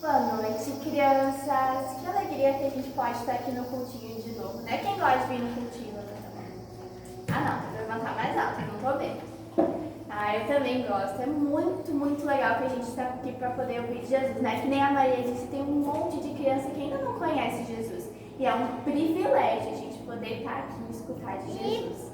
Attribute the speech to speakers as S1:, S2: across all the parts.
S1: Boa noite, crianças. Que alegria que a gente pode estar aqui no cultinho de novo, né? Quem gosta de vir no cultinho? Ah, não, tem que levantar mais alto, eu não tô vendo. Ah, eu também gosto. É muito, muito legal que a gente está aqui para poder ouvir Jesus, né? Que nem a Maria disse, tem um monte de criança que ainda não conhece Jesus. E é um privilégio a gente poder estar aqui e escutar de Jesus.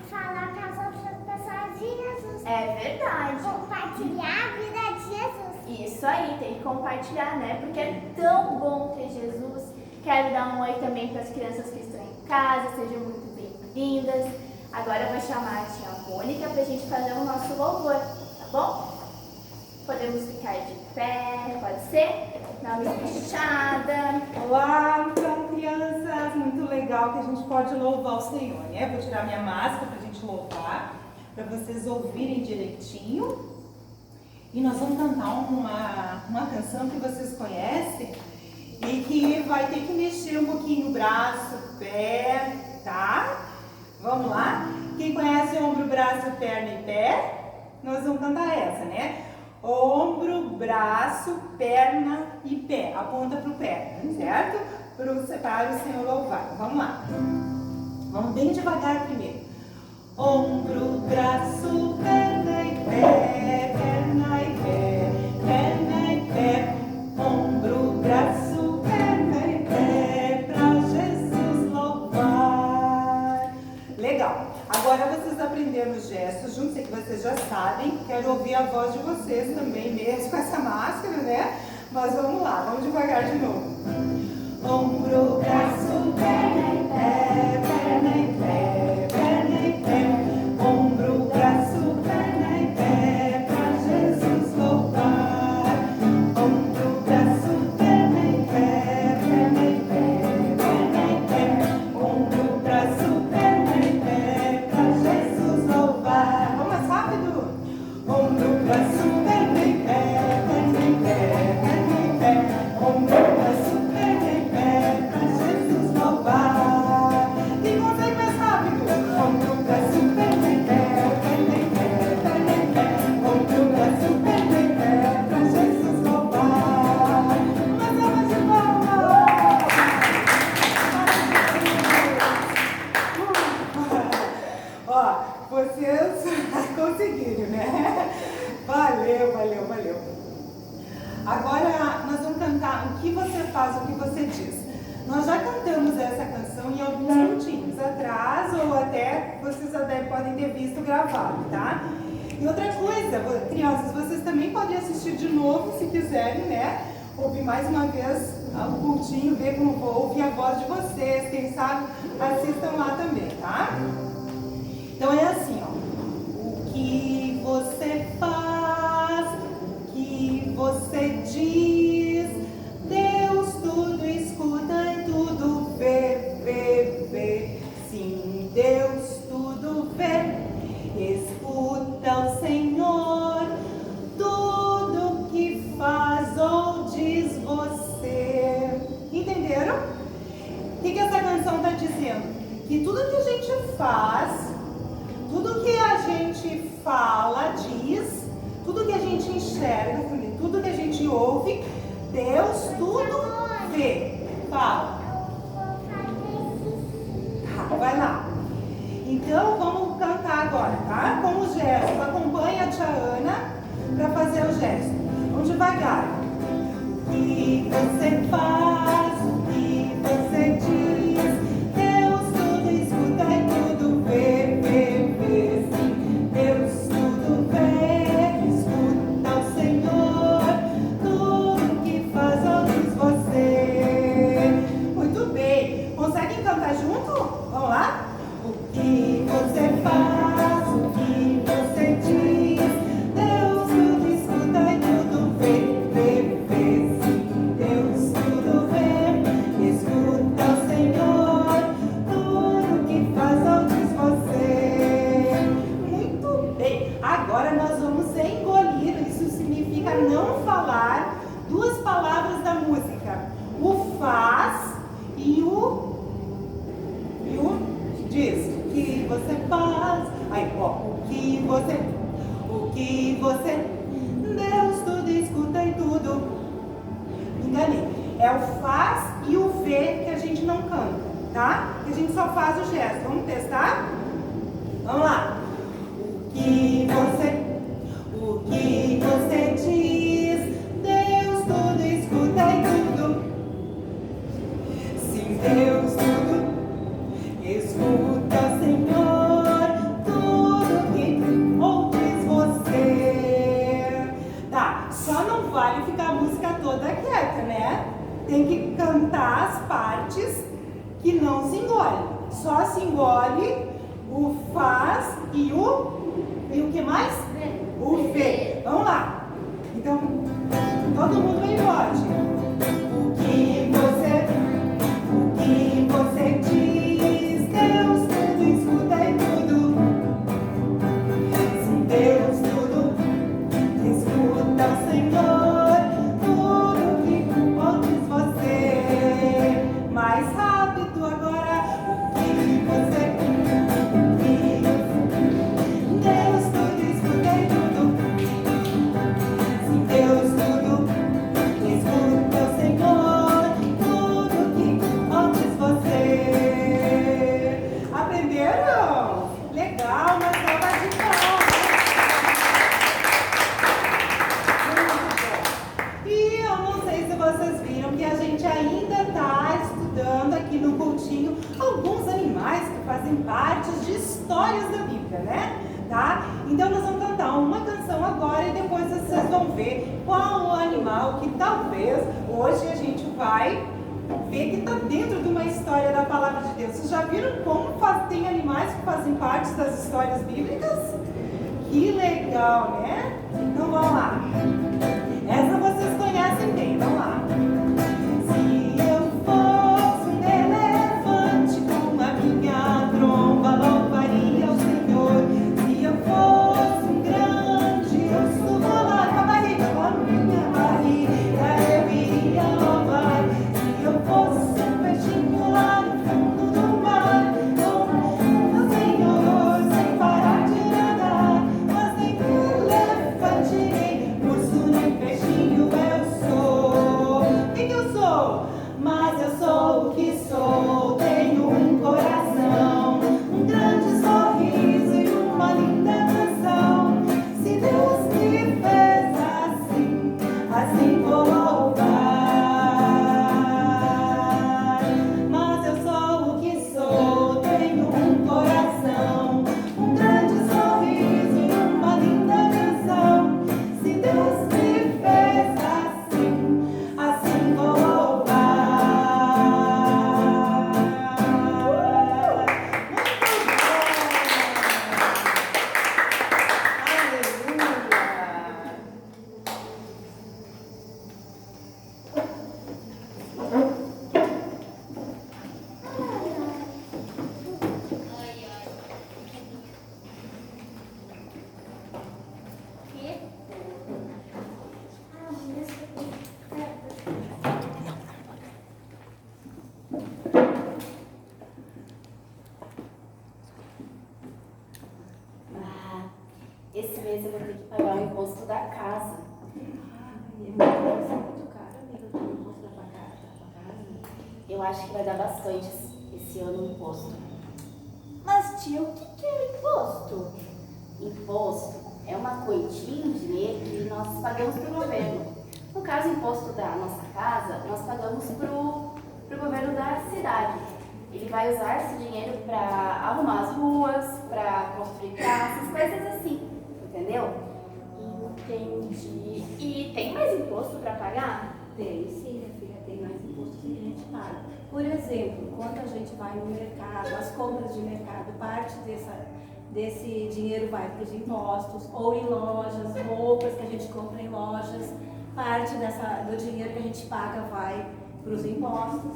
S2: Falar para as outras pessoas de Jesus.
S1: É verdade.
S2: Compartilhar a vida de Jesus.
S1: Isso aí, tem que compartilhar, né? Porque é tão bom ter Jesus. Quero dar um oi também para as crianças que estão em casa, sejam muito bem-vindas. Agora eu vou chamar a tia Mônica para a gente fazer o nosso louvor, tá bom? Podemos ficar de pé, pode ser? Dá uma fechada.
S3: Olá, então, crianças, muito legal que a gente pode louvar o Senhor, né? Vou tirar minha máscara para a gente louvar, para vocês ouvirem direitinho. E nós vamos cantar uma canção que vocês conhecem e que vai ter que mexer um pouquinho o braço, o pé, tá? Vamos lá? Quem conhece ombro, braço, perna e pé, nós vamos cantar essa, né? Ombro, braço, perna e pé. Aponta para o pé, certo? Para o Senhor louvar. Vamos lá. Vamos bem devagar primeiro. Ombro, braço, perna e pé, perna e pé, perna e pé. Ombro, braço, perna e pé, para Jesus louvar. Legal. Agora vocês aprenderam os gestos juntos, sei que vocês já sabem. Quero ouvir a voz de vocês também, mesmo com essa máscara, né? Mas vamos lá, vamos devagar de novo. Ombro, braço, perna e pé, perna e pé, perna e pé. Ombro, braço, perna e pé, pra Jesus louvar. Ombro, braço, perna e pé, perna e pé, perna e pé. Ombro, braço, perna e pé, pra Jesus louvar. Vamos mais rápido. Ombro, braço, perna e pé, perna e pé, perna e pé. Ombro, braço, perna e pé, pra Jesus louvar. Quem consegue mais rápido? Ombro, braço, perna e pé, perna e pé, perna e pé. Ombro, braço, perna e pé, pra Jesus louvar. Uma salva de palmas! Ó, vocês conseguiram, né? Valeu, valeu, valeu. Agora nós vamos cantar O que você faz, o que você diz. Nós já cantamos essa canção em alguns minutinhos atrás, ou até vocês até podem ter visto gravado, tá? E outra coisa, crianças, vocês também podem assistir de novo se quiserem, né? Ouvir mais uma vez o cultinho, ver como vou ouvir a voz de vocês, quem sabe assistam lá também, tá? Então é assim, ó. O que você faz, o que você diz, Deus tudo escuta e tudo vê, vê, vê. Sim, Deus tudo vê, escuta o Senhor, tudo que faz ou diz você. Entenderam? O que essa canção está dizendo? Que tudo que a gente faz, tudo que a gente fala, diz, tudo que a gente enxerga, tudo que a gente ouve, Deus tudo vê. Fala. Tá, vai lá. Então vamos cantar agora, tá? Com os gestos. Acompanha a tia Ana para fazer o gesto. Vamos devagar. O que você faz, o que você diz, Deus tudo escuta e tudo vê, vê, vê. Sim, Deus tudo vê, escuta o Senhor, tudo que faz ou diz você. Muito bem. Conseguem cantar junto? Vamos lá? O que você faz, o que você diz, Deus tudo escuta e tudo vê, vê, vê. Sim, Deus tudo vê, escuta o Senhor, tudo que faz ou diz você. Muito bem. Agora nós vamos engolir, isso significa não falar duas palavras da música. O faz e o diz. O que você faz? Aí, ó, o que você, Deus tudo escuta e tudo tá? Que a gente só faz o gesto. Vamos testar? Vamos lá. O que você diz, Deus tudo escuta e tudo. Sim, Deus tudo escuta, Senhor, tudo que ouves você. Tá, só não vale ficar a música toda quieta, né? Tem que cantar as partes que não se engole. Só se engole o faz e o que mais? O vê. Vamos lá. Então, todo mundo vem forte. O que você diz, Deus tudo escuta e tudo. Se Deus tudo escuta, Senhor, tudo que ouves você. Mais rápido agora. O que você Deus tudo escuta e tudo. Se Deus tudo escuta, Senhor, tudo que ouves você. Aprenderam? Legal, uma salva de palmas. E eu não sei se vocês viram que a gente ainda está estudando aqui no cultinho alguns animais que fazem parte de histórias da Bíblia, né? Tá? Então nós vamos cantar uma canção agora e depois vocês vão ver qual o animal que talvez hoje a gente vai ver que está dentro de uma história da palavra de Deus. Vocês já viram como tem animais que fazem parte das histórias bíblicas? Que legal, né? Então vamos lá. Essa vocês conhecem bem, vamos lá. Se eu fosse um elefante com a minha tromba, louvaria ao Senhor. Se eu fosse um grande urso volar com a minha barriga eu iria louvar. Se eu fosse um peixinho lá no fundo do mar, o Senhor sem parar de nadar. Mas nem elefante, nem urso, nem peixinho eu sou. O que eu sou? Mas eu sou o que sou. Tenho um coração, um grande sorriso e uma linda canção. Se Deus me fez assim, assim vou louvar. Mas eu sou o que sou. Tenho um coração, um grande sorriso e uma linda canção. Se Deus me fez assim, assim vou louvar.
S4: Esse mês eu vou ter que pagar o imposto da casa.
S5: Muito caro, amiga, o imposto da tua casa.
S4: Eu acho que vai dar bastante esse ano o imposto.
S1: Mas tia, o que é imposto?
S4: Imposto é uma quantia em dinheiro que nós pagamos para o governo. No caso, o imposto da nossa casa, nós pagamos para o governo da cidade. Ele vai usar esse dinheiro para arrumar as ruas, para construir praças, coisas assim. Entendeu?
S1: Entendi. E tem mais imposto para pagar?
S5: Tem sim, minha filha, tem mais impostos que a gente paga. Por exemplo, quando a gente vai no mercado, as compras de mercado, parte desse dinheiro vai para os impostos, ou em lojas, roupas que a gente compra em lojas, parte do dinheiro que a gente paga vai para os impostos.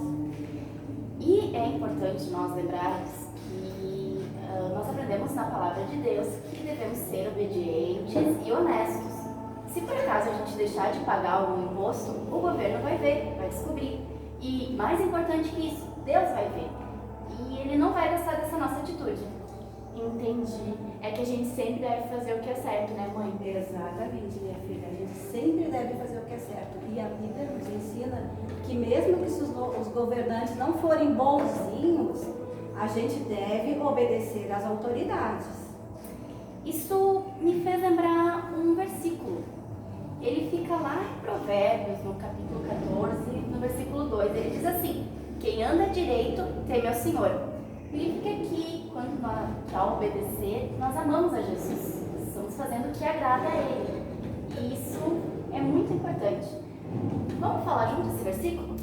S4: E é importante nós lembrarmos que nós aprendemos na palavra de Deus que devemos ser obedientes e honestos. Se por acaso a gente deixar de pagar algum imposto, o governo vai ver, vai descobrir. E mais importante que isso, Deus vai ver. E Ele não vai gostar dessa nossa atitude.
S1: Entendi. É que a gente sempre deve fazer o que é certo, né, mãe?
S5: Exatamente, minha filha. A gente sempre deve fazer o que é certo. E a Bíblia nos ensina que mesmo que se os os governantes não forem bonzinhos, a gente deve obedecer às autoridades.
S4: Isso me fez lembrar um versículo. Ele fica lá em Provérbios, no capítulo 14, no versículo 2. Ele diz assim: quem anda direito teme ao Senhor. Significa que quando nós, ao obedecer, nós amamos a Jesus. Estamos fazendo o que agrada a Ele. E isso é muito importante. Vamos falar junto esse versículo?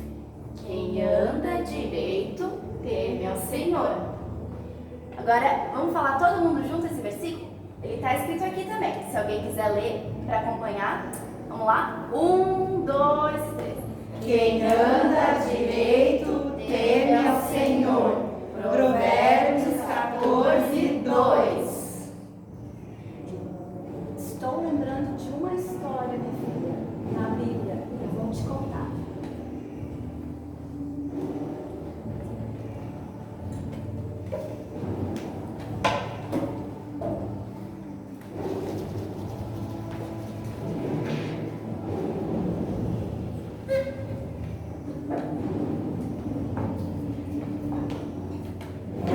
S4: Quem anda direito teme ao Senhor. Agora, vamos falar todo mundo junto esse versículo? Ele está escrito aqui também. Se alguém quiser ler para acompanhar, vamos lá? 1, 2, 3.
S3: Quem anda direito teme ao Senhor. Provérbios 14, 2.
S5: Estou lembrando de uma história, minha filha, na Bíblia. Eu vou te contar.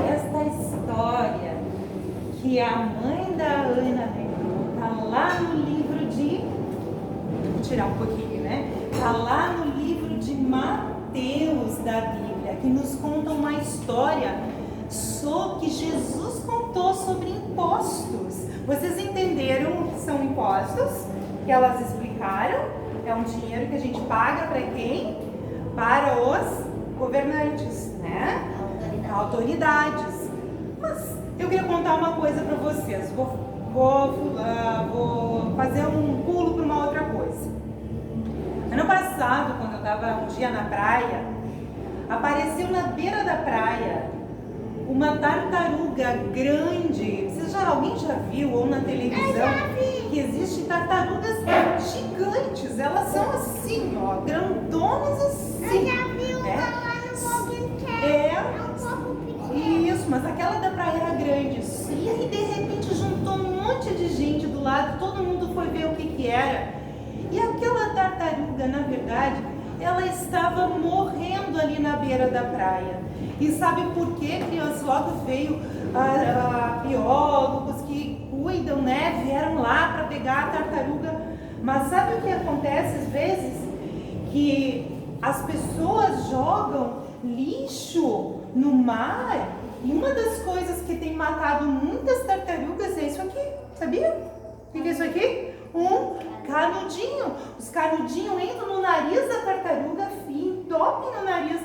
S3: Esta história que a mãe da Ana lembrou está lá no livro de... Vou tirar um pouquinho, né? Está lá no livro de Mateus da Bíblia, que nos conta uma história que Jesus contou sobre impostos. Vocês entenderam o que são impostos? Que elas explicaram? É um dinheiro que a gente paga para quem? Para os governantes, né? Autoridades. Mas eu queria contar uma coisa para vocês. Vou fazer um pulo para uma outra coisa. Ano passado, quando eu estava um dia na praia, apareceu na beira da praia uma tartaruga grande. Alguém já viu ou na televisão que existem tartarugas gigantes? Elas são assim, ó, grandonas assim.
S2: Eu já vi uma lá no Moguinquer. É um pouco pequena.
S3: Isso, mas aquela da praia era grande. E aí de repente juntou um monte de gente do lado, todo mundo foi ver o que era. E aquela tartaruga, na verdade, ela estava morrendo ali na beira da praia. E sabe por quê, crianças? Logo veio biólogos que cuidam, né? Vieram lá para pegar a tartaruga. Mas sabe o que acontece às vezes? Que as pessoas jogam lixo no mar. E uma das coisas que tem matado muitas tartarugas é isso aqui. Sabia? O que é isso aqui? Um canudinho. Os canudinhos entram no nariz da tartaruga, entopem no nariz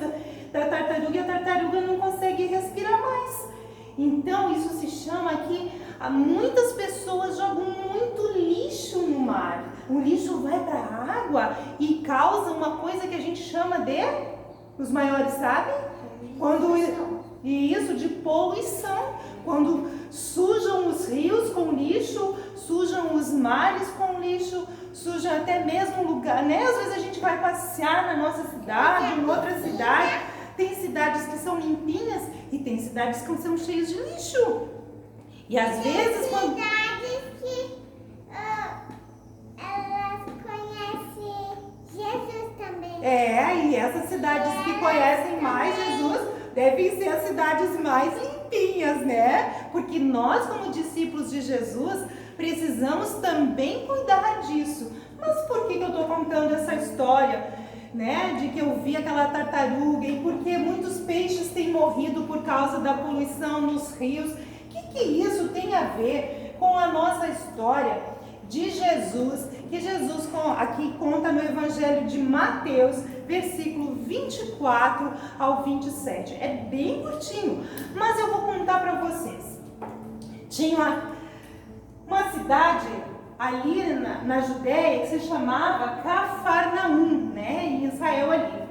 S3: da tartaruga e a tartaruga não consegue respirar mais. Então isso se chama que muitas pessoas jogam muito lixo no mar. O lixo vai para a água e causa uma coisa que a gente chama de, os maiores sabem? Isso, de poluição. Quando sujam os rios com lixo, sujam os mares com lixo, sujam até mesmo lugar, né? Às vezes a gente vai passear na nossa cidade, em outra cidade. Tem cidades que são limpinhas e tem cidades que são cheias de lixo. E às vezes quando...
S2: cidades que elas conhecem Jesus também.
S3: E essas cidades que conhecem mais Jesus devem ser as cidades mais limpinhas, né? Porque nós, como discípulos de Jesus, precisamos também cuidar disso. Mas por que eu estou contando essa história, né? De que eu vi aquela tartaruga e porque muitos peixes têm morrido por causa da poluição nos rios? O que isso tem a ver com a nossa história de Jesus, que Jesus aqui conta no Evangelho de Mateus, versículo 24 ao 27. É bem curtinho, mas eu vou contar para vocês. Tinha uma cidade ali na Judéia que se chamava Cafarnaum, né, em Israel ali.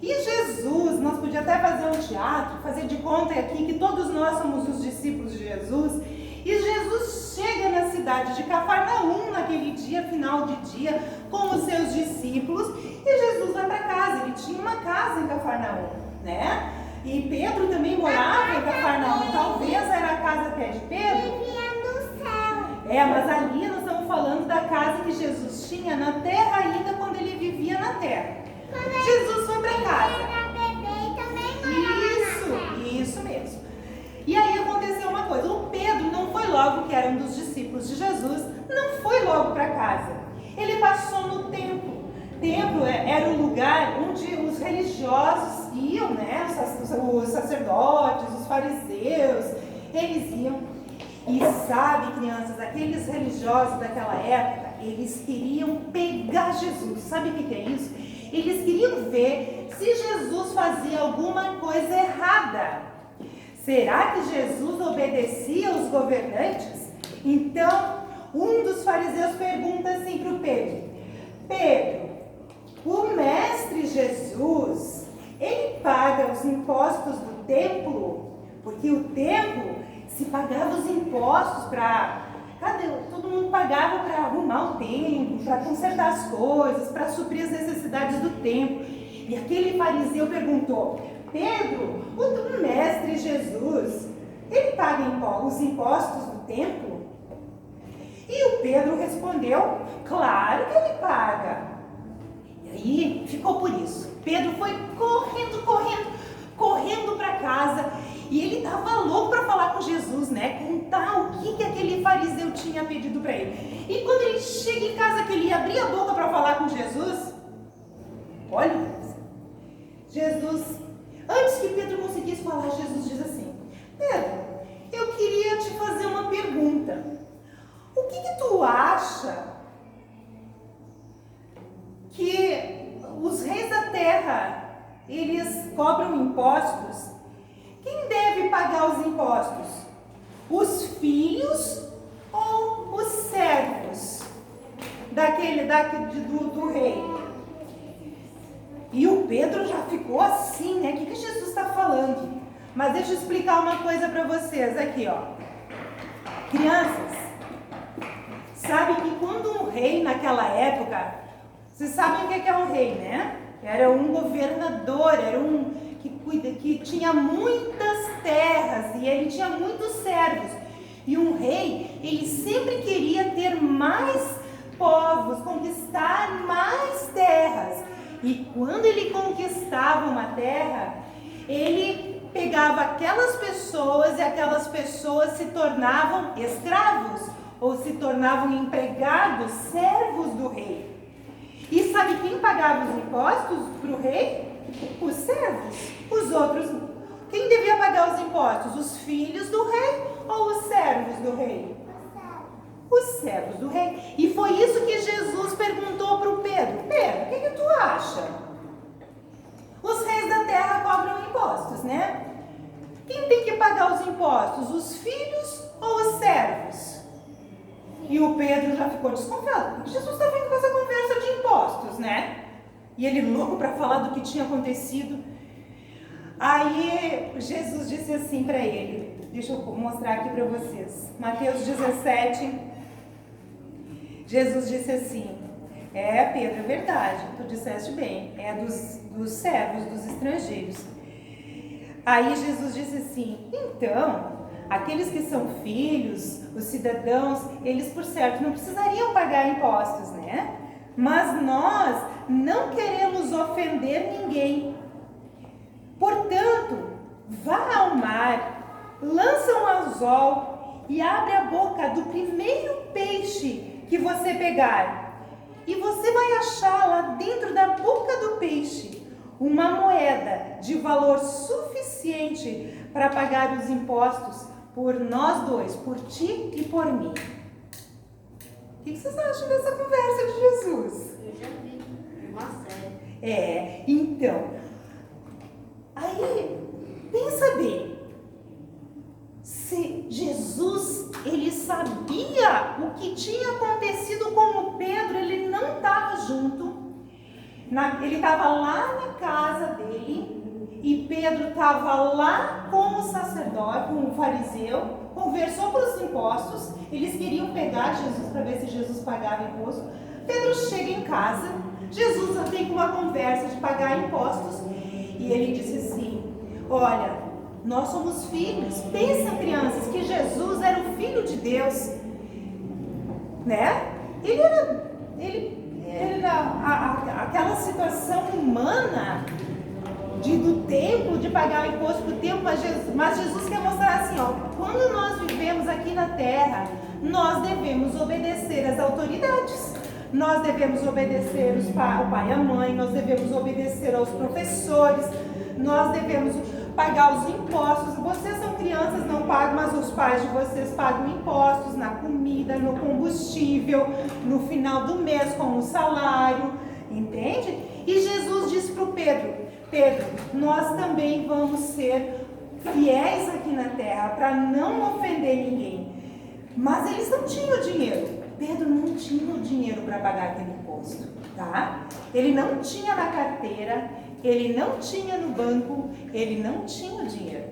S3: E Jesus, nós podíamos até fazer um teatro, fazer de conta aqui que todos nós somos os discípulos de Jesus. E Jesus chega na cidade de Cafarnaum naquele dia, final de dia, com os seus discípulos. E Jesus vai para casa, ele tinha uma casa em Cafarnaum, né? E Pedro também morava em Cafarnaum, talvez era a casa até de Pedro.
S2: Vivia no céu.
S3: Mas ali nós estamos falando da casa que Jesus tinha na terra ainda quando ele vivia na terra. Jesus foi para casa.
S2: Era
S3: Os sacerdotes, os fariseus, eles iam. E sabe, crianças, aqueles religiosos daquela época, eles queriam pegar Jesus. Sabe o que é isso? Eles queriam ver se Jesus fazia alguma coisa errada. Será que Jesus obedecia aos governantes? Então, um dos fariseus pergunta assim para o Pedro: Pedro, o mestre Jesus, ele paga os impostos do templo? Porque o templo se pagava os impostos para... Todo mundo pagava para arrumar o templo, para consertar as coisas, para suprir as necessidades do templo. E aquele fariseu perguntou: Pedro, o mestre Jesus, ele paga os impostos do templo? E o Pedro respondeu: claro que ele paga. E aí ficou por isso. Pedro foi correndo para casa. E ele estava louco para falar com Jesus, né? Contar o que aquele fariseu tinha pedido para ele. E quando ele chega em casa, que ele abria a boca para falar com Jesus, olha, Jesus, antes que Pedro conseguisse falar, Jesus diz assim: Pedro, eu queria te fazer uma pergunta. O que tu acha que os reis da terra, eles cobram impostos? Quem deve pagar os impostos? Os filhos ou os servos do rei? E o Pedro já ficou assim, né? O que Jesus está falando? Mas deixa eu explicar uma coisa para vocês aqui, ó. Crianças, sabe que quando um rei naquela época, vocês sabem o que é um rei, né? Era um governador, era um que tinha muitas terras e ele tinha muitos servos. E um rei, ele sempre queria ter mais povos, conquistar mais terras. E quando ele conquistava uma terra, ele pegava aquelas pessoas e aquelas pessoas se tornavam escravos ou se tornavam empregados, servos do rei. E sabe quem pagava os impostos para o rei? Os servos. Os outros, quem devia pagar os impostos? Os filhos do rei ou os servos do rei? Os servos do rei. E foi isso que Jesus perguntou para o Pedro: Pedro, o que tu acha? Os reis da terra cobram impostos, né? Quem tem que pagar os impostos? Os filhos ou os servos? E o Pedro já ficou desconfiado, porque Jesus está vindo com essa conversa de impostos, né? E ele louco para falar do que tinha acontecido. Aí Jesus disse assim para ele, deixa eu mostrar aqui para vocês, Mateus 17, Jesus disse assim: Pedro, é verdade, tu disseste bem, é dos servos, dos estrangeiros. Aí Jesus disse assim: então, aqueles que são filhos, os cidadãos, eles por certo não precisariam pagar impostos, né? Mas nós não queremos ofender ninguém. Portanto, vá ao mar, lança um anzol e abre a boca do primeiro peixe que você pegar. E você vai achar lá dentro da boca do peixe uma moeda de valor suficiente para pagar os impostos por nós dois, por ti e por mim. O que vocês acham dessa conversa de Jesus?
S4: Eu já vi uma série.
S3: Então, aí, pensa bem, se Jesus, ele sabia o que tinha acontecido com o Pedro, ele não estava junto, ele estava lá na casa dele, e Pedro estava lá com o sacerdote, com o fariseu, conversou para os impostos, eles queriam pegar Jesus para ver se Jesus pagava imposto. Pedro chega em casa, Jesus tem uma conversa de pagar impostos, e ele disse assim: olha, nós somos filhos. Pensa, crianças, que Jesus era o Filho de Deus, né? Ele era aquela situação humana do templo, de pagar o imposto para o templo, mas Jesus quer mostrar assim, ó, quando nós vivemos aqui na terra, nós devemos obedecer às autoridades. Nós devemos obedecer o pai e a mãe, nós devemos obedecer aos professores, nós devemos pagar os impostos. Vocês são crianças, não pagam, mas os pais de vocês pagam impostos na comida, no combustível, no final do mês com o salário, entende? E Jesus disse para o Pedro, Pedro, nós também vamos ser fiéis aqui na terra para não ofender ninguém. Mas eles não tinham dinheiro. Pedro não tinha o dinheiro para pagar aquele imposto, tá? Ele não tinha na carteira, ele não tinha no banco, ele não tinha o dinheiro.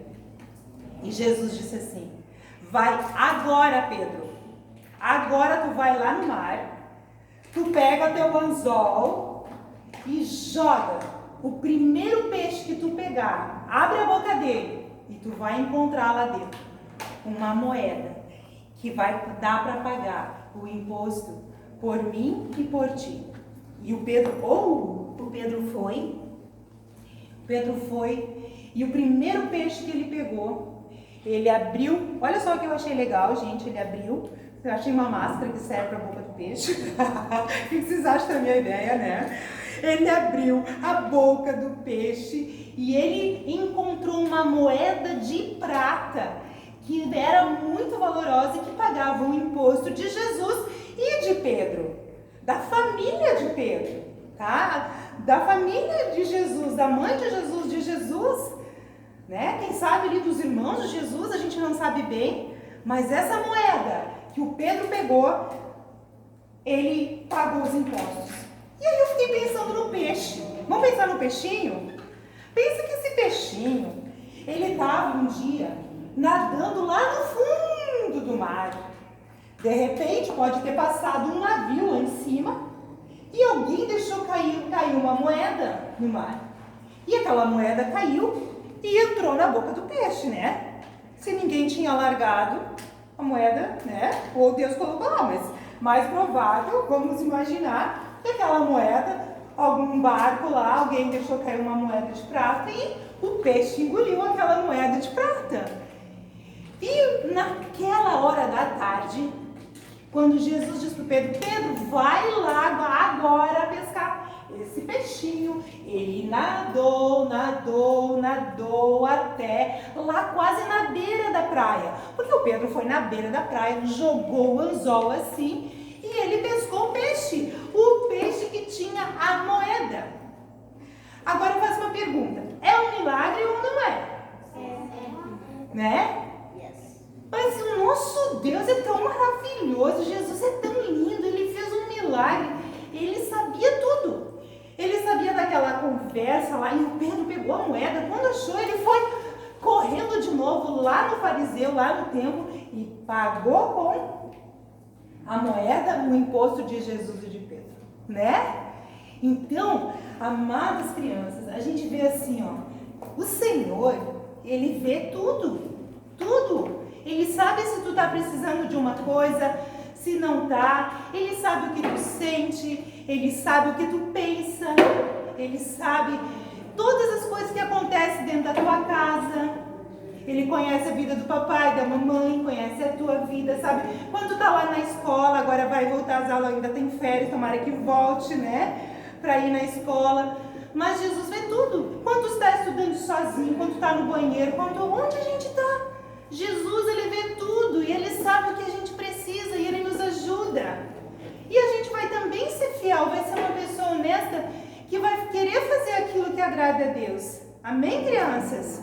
S3: E Jesus disse assim, vai agora, Pedro, agora tu vai lá no mar, tu pega teu anzol e joga o primeiro peixe que tu pegar, abre a boca dele e tu vai encontrar lá dentro uma moeda que vai dar para pagar o imposto por mim e por ti. E o Pedro foi, e o primeiro peixe que ele pegou, ele abriu, olha só o que eu achei legal, gente, ele abriu, eu achei uma máscara que serve para a boca do peixe. O que vocês acham da minha ideia, né? Ele abriu a boca do peixe e ele encontrou uma moeda de prata que era muito valorosa e que pagava o imposto de Jesus e de Pedro, da família de Pedro, tá? Da família de Jesus, da mãe de Jesus, né? Quem sabe ali dos irmãos de Jesus, a gente não sabe bem, mas essa moeda que o Pedro pegou, ele pagou os impostos. E aí eu fiquei pensando no peixe. Vamos pensar no peixinho? Pensa que esse peixinho, ele estava um dia nadando lá no fundo do mar. De repente, pode ter passado um navio lá em cima e alguém deixou cair uma moeda no mar. E aquela moeda caiu e entrou na boca do peixe, né? Se ninguém tinha largado a moeda, né? Ou Deus colocou lá, mas mais provável, vamos imaginar, que aquela moeda, algum barco lá, alguém deixou cair uma moeda de prata e o peixe engoliu aquela moeda de prata. E naquela hora da tarde, quando Jesus disse para Pedro, Pedro, vai lá agora pescar esse peixinho, ele nadou até lá quase na beira da praia, porque o Pedro foi na beira da praia, jogou o anzol assim e ele pescou o peixe que tinha a moeda. Agora eu faço uma pergunta, é um milagre ou não é? Né? Mas o nosso Deus é tão maravilhoso, Jesus é tão lindo, ele fez um milagre, ele sabia tudo. Ele sabia daquela conversa lá e o Pedro pegou a moeda, quando achou ele foi correndo de novo lá no fariseu, lá no templo e pagou com a moeda o imposto de Jesus e de Pedro, né? Então, amadas crianças, a gente vê assim, ó, o Senhor, ele vê tudo. Ele sabe se tu tá precisando de uma coisa, se não tá. Ele sabe o que tu sente, ele sabe o que tu pensa, ele sabe todas as coisas que acontecem dentro da tua casa. Ele conhece a vida do papai, da mamãe, conhece a tua vida, sabe? Quando tu tá lá na escola, agora vai voltar às aulas, ainda tem férias, tomara que volte, né? Pra ir na escola. Mas Jesus vê tudo. Quando tu está estudando sozinho, quando tu tá no banheiro, onde a gente tá? Jesus, ele vê tudo e ele sabe o que a gente precisa e ele nos ajuda. E a gente vai também ser fiel, vai ser uma pessoa honesta que vai querer fazer aquilo que agrada a Deus. Amém, crianças?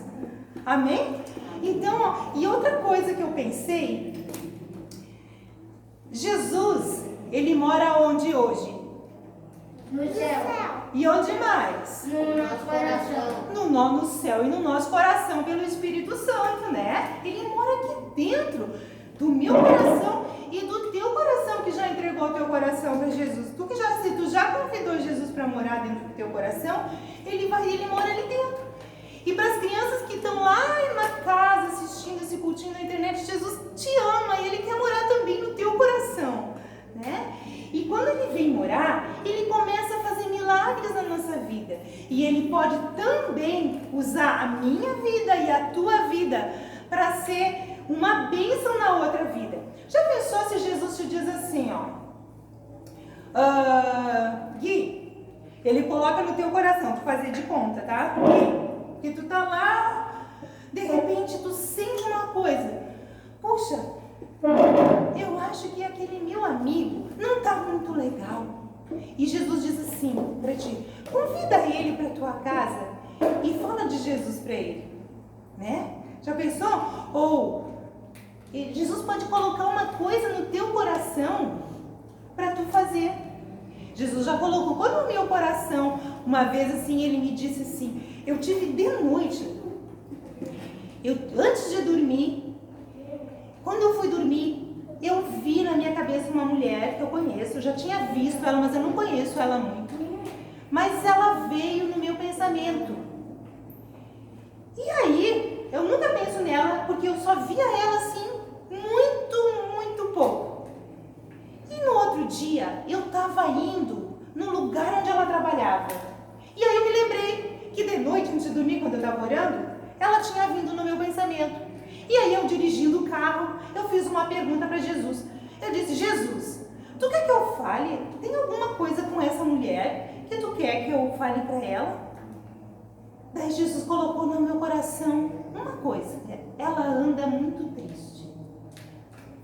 S3: Amém? Então, ó, e outra coisa que eu pensei, Jesus, ele mora onde hoje?
S2: No céu.
S3: E onde mais?
S2: No nosso coração.
S3: No céu e no nosso coração pelo Espírito Santo, né? Ele mora aqui dentro do meu coração e do teu coração, que já entregou o teu coração para Jesus. Se tu já convidou Jesus para morar dentro do teu coração, ele mora ali dentro. E para as crianças que estão lá na casa assistindo esse cultinho na internet, Jesus te ama e ele quer morar também no teu coração, né? E quando ele vem morar, ele começa a fazer milagres na nossa vida. E ele pode também usar a minha vida e a tua vida para ser uma bênção na outra vida. Já pensou se Jesus te diz assim, ó, Gui, ele coloca no teu coração, tu fazer de conta, tá? Gui, Porque tu tá lá, de repente tu sente uma coisa. Puxa, eu acho que aquele meu amigo não tá muito legal. E Jesus diz assim para ti, convida ele para tua casa e fala de Jesus para ele, né? Já pensou? Ou Jesus pode colocar uma coisa no teu coração para tu fazer. Jesus já colocou no meu coração. Uma vez assim, ele me disse assim, eu tive de noite, antes de dormir, quando eu fui dormir, eu vi na minha cabeça uma mulher que eu conheço, eu já tinha visto ela, mas eu não conheço ela muito. Mas ela veio no meu pensamento. E aí, eu nunca penso nela, porque eu só via ela assim, muito pouco. E no outro dia, eu estava indo no lugar onde ela trabalhava. E aí eu me lembrei que de noite, antes de dormir, quando eu estava orando, ela tinha vindo no meu pensamento. E aí eu, dirigindo o carro, eu fiz uma pergunta para Jesus. Eu disse, Jesus, tu quer que eu fale? Tem alguma coisa com essa mulher que tu quer que eu fale para ela? Daí Jesus colocou no meu coração uma coisa. Ela anda muito triste.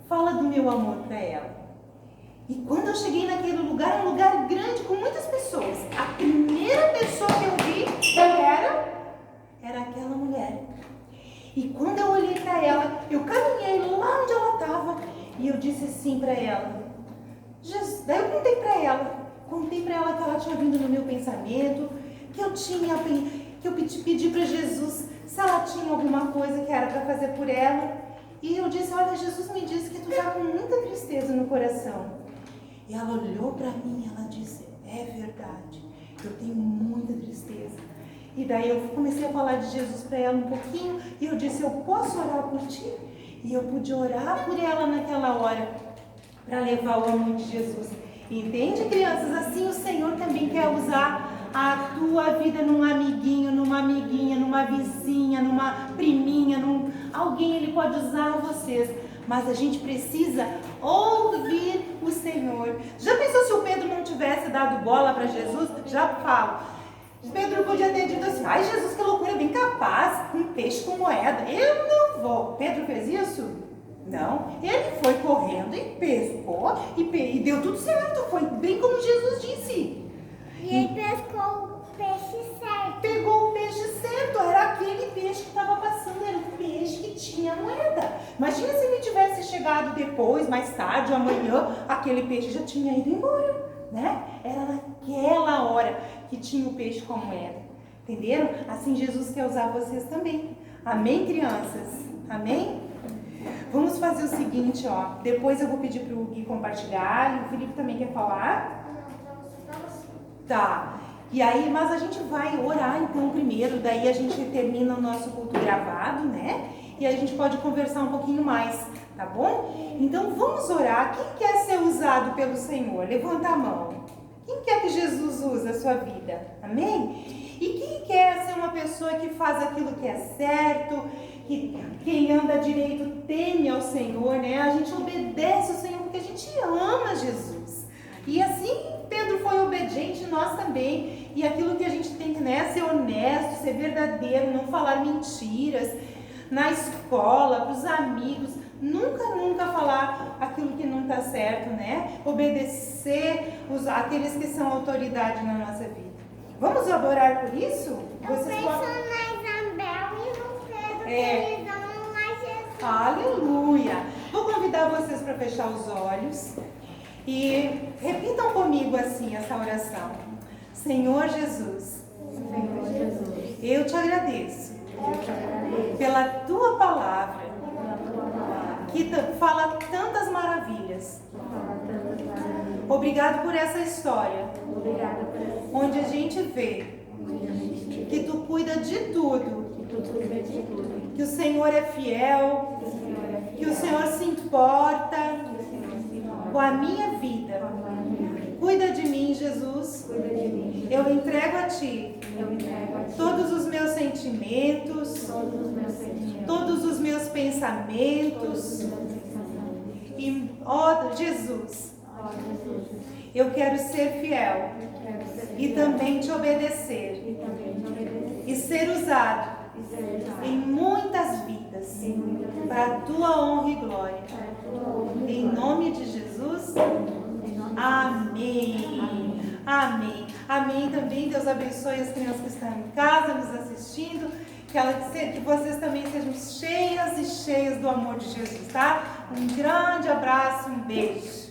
S3: Fala do meu amor para ela. E quando eu cheguei naquele lugar, um lugar grande com muitas pessoas, a primeira pessoa que eu vi era aquela mulher. E quando eu olhei para ela, eu caminhei lá onde ela estava e eu disse assim para ela, Jesus, daí eu contei para ela que ela tinha vindo no meu pensamento, que eu pedi para Jesus se ela tinha alguma coisa que era para fazer por ela. E eu disse, olha, Jesus me disse que tu está com muita tristeza no coração. E ela olhou para mim e ela disse, é verdade, eu tenho muita tristeza. E daí eu comecei a falar de Jesus para ela um pouquinho e eu disse, eu posso orar por ti? E eu pude orar por ela naquela hora para levar o amor de Jesus. Entende, crianças? Assim o Senhor também quer usar a tua vida num amiguinho, numa amiguinha, numa vizinha, numa priminha, alguém Ele pode usar vocês. Mas a gente precisa ouvir o Senhor. Já pensou se o Pedro não tivesse dado bola para Jesus? Já falo. Pedro podia ter dito assim, ai Jesus, que loucura, bem capaz, um peixe com moeda, eu não vou. Pedro fez isso? Não, ele foi correndo e pescou e deu tudo certo, foi bem como Jesus disse.
S2: E ele pescou o peixe certo.
S3: Pegou o peixe certo, era aquele peixe que estava passando, era o peixe que tinha moeda. Imagina se ele tivesse chegado depois, mais tarde, amanhã, aquele peixe já tinha ido embora, né? Era naquela hora que tinha o peixe com a moeda. Entenderam? Assim Jesus quer usar vocês também. Amém, crianças? Amém? Vamos fazer o seguinte, ó. Depois eu vou pedir para o Gui compartilhar e o Felipe também quer falar. Tá. E aí, mas a gente vai orar então primeiro, daí a gente termina o nosso culto gravado, né? E aí a gente pode conversar um pouquinho mais, tá bom? Então vamos orar. Quem quer ser usado pelo Senhor? Levanta a mão. Quem quer que Jesus use a sua vida? Amém? E quem quer ser uma pessoa que faz aquilo que é certo, que quem anda direito teme ao Senhor, né? A gente obedece ao Senhor porque a gente ama Jesus. E assim Pedro foi obediente, nós também. E aquilo que a gente tem que, né, ser honesto, ser verdadeiro, não falar mentiras. Na escola, para os amigos, nunca falar aquilo que não está certo, né? Obedecer aqueles que são autoridade na nossa vida. Vamos orar por isso?
S2: Eu penso na Isabel e no Pedro, que eles amam mais Jesus.
S3: Aleluia! Vou convidar vocês para fechar os olhos e repitam comigo assim essa oração. Senhor Jesus, eu te agradeço pela tua palavra que fala tantas maravilhas. Obrigado por essa história onde a gente vê que tu cuida de tudo, que o Senhor é fiel, que o Senhor se importa com a minha vida. Cuida de mim, Jesus. Eu entrego a Ti todos os meus sentimentos, todos os meus pensamentos. E, ó Jesus, Eu quero ser fiel e também te obedecer e ser usado em muitas vidas para a tua honra e glória. Em nome de Jesus. Amém. Amém. Amém também. Deus abençoe as crianças que estão em casa nos assistindo. Que vocês também sejam cheias e cheias do amor de Jesus, tá? Um grande abraço, um beijo.